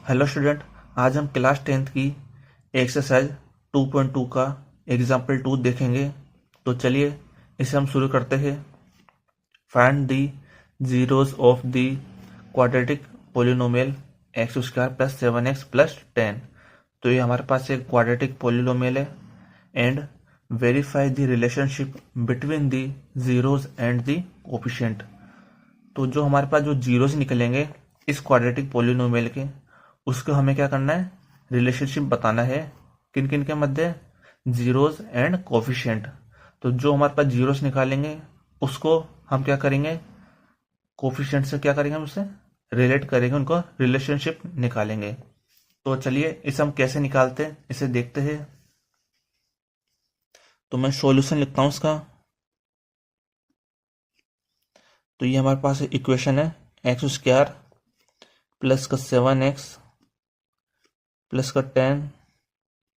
Hello student. आज हम class 10th की एक्सरसाइज 2.2 का एग्जाम्पल 2 देखेंगे। तो चलिए इसे हम शुरू करते हैं। Find the zeros of the quadratic polynomial x square plus 7x plus 10। तो ये हमारे पास एक क्वाड्रेटिक पोलिनोमियल है and verify the relationship between the zeros and the coefficient. तो जो हमारे पास जो जीरोज निकलेंगे इस क्वाड्रेटिक पोलिनोमियल के, उसको हमें क्या करना है, रिलेशनशिप बताना है। किन किन के मध्य? Zeros and coefficient. तो जो हमारे पास जीरोस निकालेंगे उसको हम क्या करेंगे, कोफिशिएंट से क्या करेंगे, हम उससे रिलेट करेंगे, उनको रिलेशनशिप निकालेंगे। तो चलिए इसे हम कैसे निकालते हैं इसे देखते हैं। तो मैं सॉल्यूशन लिखता हूं इसका। तो ये हमारे पास इक्वेशन है एक्स स्क्वायर प्लस का 7x प्लस का 10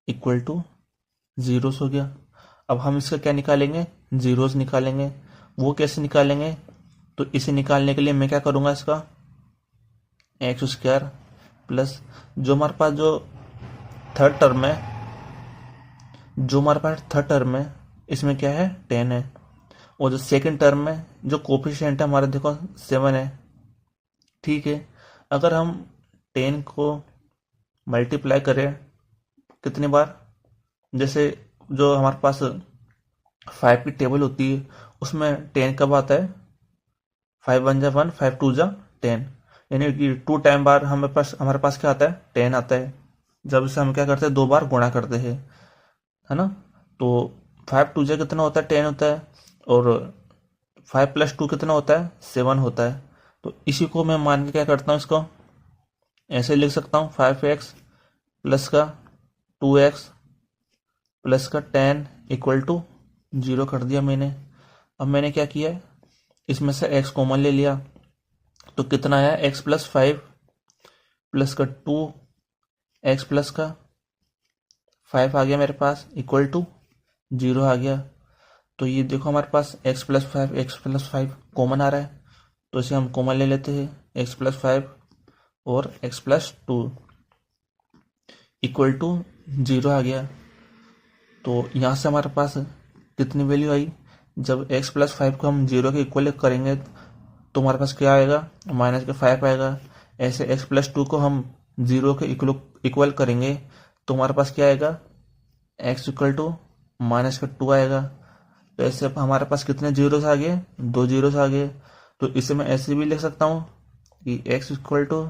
इक्वल टू जीरोस हो गया। अब हम इसका क्या निकालेंगे, जीरोस निकालेंगे। वो कैसे निकालेंगे? तो इसे निकालने के लिए मैं क्या करूंगा, इसका एक्स स्क्वायर प्लस जो हमारे पास जो थर्ड टर्म है, इसमें क्या है, 10 है। और जो सेकंड टर्म में जो कोफिशिएंट है हमारा, देखो 7 है। ठीक है, अगर हम 10 को मल्टीप्लाई करें कितनी बार, जैसे जो हमारे पास 5 की टेबल होती है उसमें 10 कब आता है, 5 1 जा 1, 5 2 जा 10, यानी कि 2 टाइम बार हमारे पास क्या आता है, 10 आता है। जब इसे हम क्या करते हैं, 2 बार गुणा करते हैं, है ना। तो 5 2 जा कितना होता है, 10 होता है। और 5 प्लस 2 कितना होता है, 7 होता है। तो इसी को मैं मान के क्या करता हूँ, इसको ऐसे लिख सकता हूँ, 5x प्लस का 2x प्लस का 10 इक्वल टू 0 कर दिया मैंने। अब मैंने क्या किया है, इसमें से x कॉमन ले लिया। तो कितना आया, x प्लस 5 प्लस का 2 x प्लस का 5 आ गया मेरे पास, इक्वल टू 0 आ गया। तो ये देखो हमारे पास x प्लस 5 कॉमन आ रहा है। तो इसे हम कॉमन ले लेते हैं, x प्लस 5 और x प्लस 2 इक्वल टू 0 आ गया। तो यहाँ से हमारे पास कितनी वैल्यू आई, जब x प्लस 5 को हम 0 के इक्वल करेंगे तो हमारे पास क्या आएगा, माइनस के 5 आएगा। ऐसे x प्लस 2 को हम 0 के इक्वल करेंगे तो हमारे पास क्या आएगा, x इक्वल टू माइनस का 2 आएगा। तो ऐसे हमारे पास कितने जीरोस आ गए, 2 जीरोस आ गए। तो इसे मैं ऐसे भी लिख सकता हूँ कि x इक्वल टू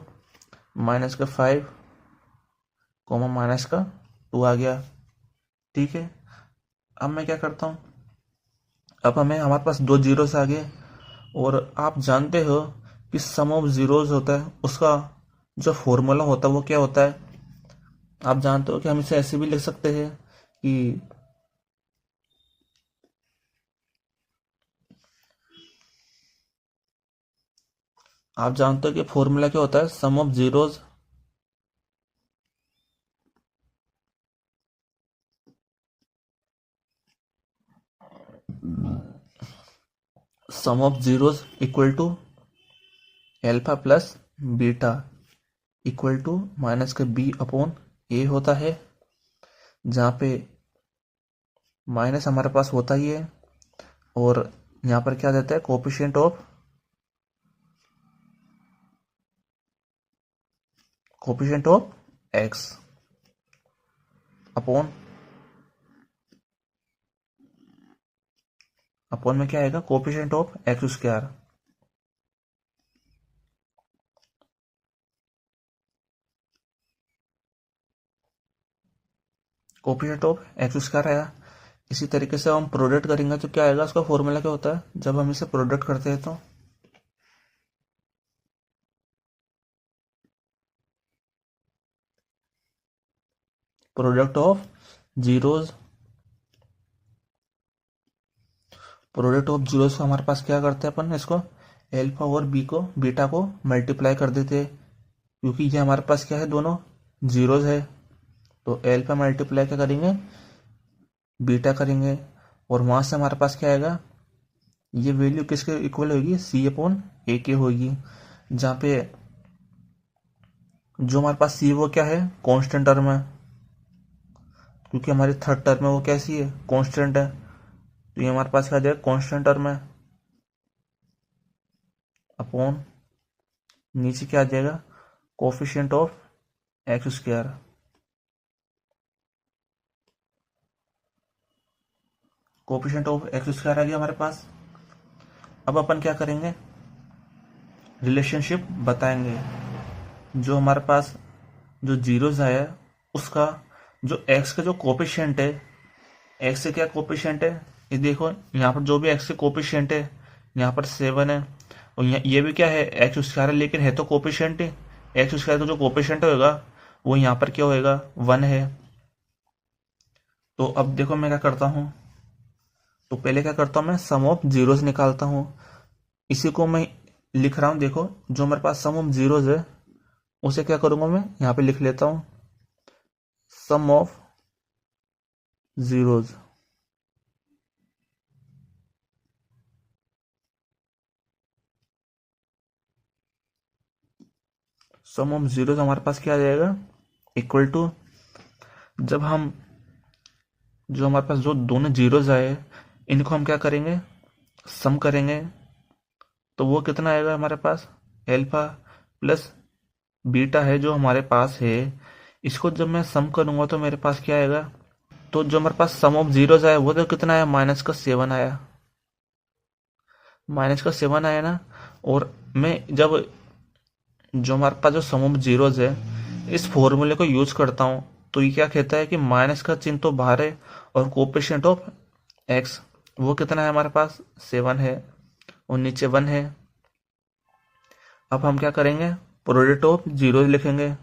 माइनस का 5 कोमा माइनस का 2 आ गया। ठीक है, अब मैं क्या करता हूँ, अब हमारे पास 2 जीरोस आ गए। और आप जानते हो कि सम ऑफ जीरोस होता है, उसका जो फॉर्मूला होता है वो क्या होता है, आप जानते हो कि हम इसे ऐसे भी लिख सकते हैं कि आप जानते हो कि फॉर्मूला क्या होता है, sum of zeros equal to alpha plus beta equal to minus का बी अपॉन ए होता है, जहाँ पे माइनस हमारे पास होता ही है। और यहाँ पर क्या देता है, कोफिशिएंट ऑफ एक्स अपॉन में क्या आएगा, coefficient of x square. Coefficient of x square आया। इसी तरीके से हम प्रोडक्ट करेंगे तो क्या आएगा, उसका फॉर्मूला क्या होता है जब हम इसे प्रोडक्ट करते हैं, तो प्रोडक्ट ऑफ जीरोस को हमारे पास क्या करते हैं अपन, इसको एल्फा और बीटा को मल्टीप्लाई कर देते हैं, क्योंकि ये हमारे पास क्या है, दोनों जीरोस है। तो एल्फा मल्टीप्लाई क्या करेंगे, बीटा करेंगे। और वहां से हमारे पास क्या आएगा, ये वैल्यू किसके इक्वल होगी, सी अपॉन ए के होगी, जहाँ पे जो हमारे पास सी वो क्या है, कांस्टेंट टर्म है, क्योंकि हमारी थर्ड टर्म है वो कैसी है, कांस्टेंट है, तो ये हमारे पास क्या आ जाएगा, कांस्टेंट टर्म है, अपॉन नीचे क्या आ जाएगा, coefficient of x square. Coefficient of x square आ गया हमारे पास। अब अपन क्या करेंगे, रिलेशनशिप बताएंगे। जो हमारे पास जो जीरोस है उसका जो एक्स का जो कोफिशिएंट है, एक्स से क्या कोफिशिएंट है, ये देखो यहाँ पर जो भी एक्स के कोफिशिएंट है, यहाँ पर 7 है, और ये भी क्या है, एक्स स्क्वायर है, लेकिन है तो कोफिशिएंट है, एक्स स्क्वायर का जो कोफिशिएंट होगा वो यहाँ पर क्या होएगा, 1 है। तो अब देखो मैं क्या करता हूँ, तो पहले क्या करता हूँ, मैं सम ऑफ जीरोस निकालता हूँ। इसी को मैं लिख रहा हूँ, देखो जो मेरे पास सम ऑफ जीरोस है उसे क्या करूंगा, मैं यहाँ पे लिख लेता हूँ, sum of zeros. Sum of zeros हमारे पास क्या आ जाएगा, इक्वल टू, जब हम जो हमारे पास जो दोनों जीरोस आए इनको हम क्या करेंगे, सम करेंगे, तो वो कितना आएगा हमारे पास, एल्फा प्लस बीटा है जो हमारे पास है, इसको जब मैं सम करूंगा तो मेरे पास क्या आएगा, तो जो हमारे पास सम ऑफ जीरोस आया वो तो कितना आया, -7 आया, -7 आया ना। और मैं जब जो हमारे पास जो सम ऑफ जीरोस है इस फॉर्मूले को यूज करता हूं, तो ये क्या कहता है कि माइनस का चिन्ह तो बाहर है, और कोएफिशिएंट ऑफ एक्स वो कितना है हमारे पास, 7 है, और नीचे 1 है। अब हम क्या करेंगे, प्रोडक्ट ऑफ जीरोस लिखेंगे।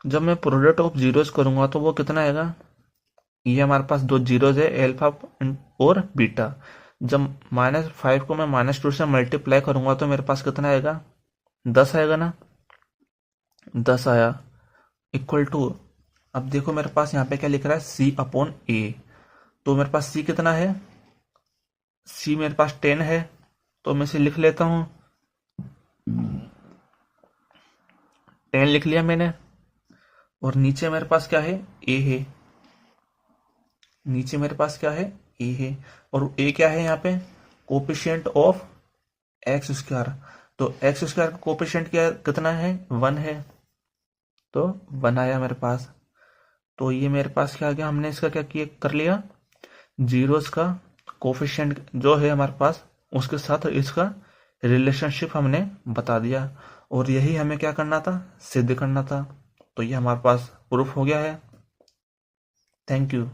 जब मैं प्रोडक्ट ऑफ जीरोस करूंगा तो वो कितना आएगा, ये हमारे पास दो जीरोस है, एल्फा और बीटा। जब -5 को मैं -2 से मल्टीप्लाई करूंगा तो मेरे पास कितना आएगा, 10 आएगा ना, 10 आया, इक्वल टू, अब देखो मेरे पास यहाँ पे क्या लिख रहा है, सी अपॉन ए, तो मेरे पास सी कितना है, सी मेरे पास 10 है, तो मैं इसे लिख लेता हूँ, 10 लिख लिया मैंने। और नीचे मेरे पास क्या है, ए है, नीचे मेरे पास क्या है, ए है, और ए क्या है यहाँ पे, कोपिशियंट ऑफ एक्स स्क्वायर, तो एक्स स्क्वायर का कोपिशियंट क्या कितना है, 1 है, तो 1 आया मेरे पास। तो ये मेरे पास क्या आ गया, हमने इसका क्या किया कर लिया, जीरोस का कोफिशिएंट जो है हमारे पास उसके साथ इसका रिलेशनशिप हमने बता दिया, और यही हमें क्या करना था, सिद्ध करना था। तो ये हमारे पास प्रूफ हो गया है। Thank you.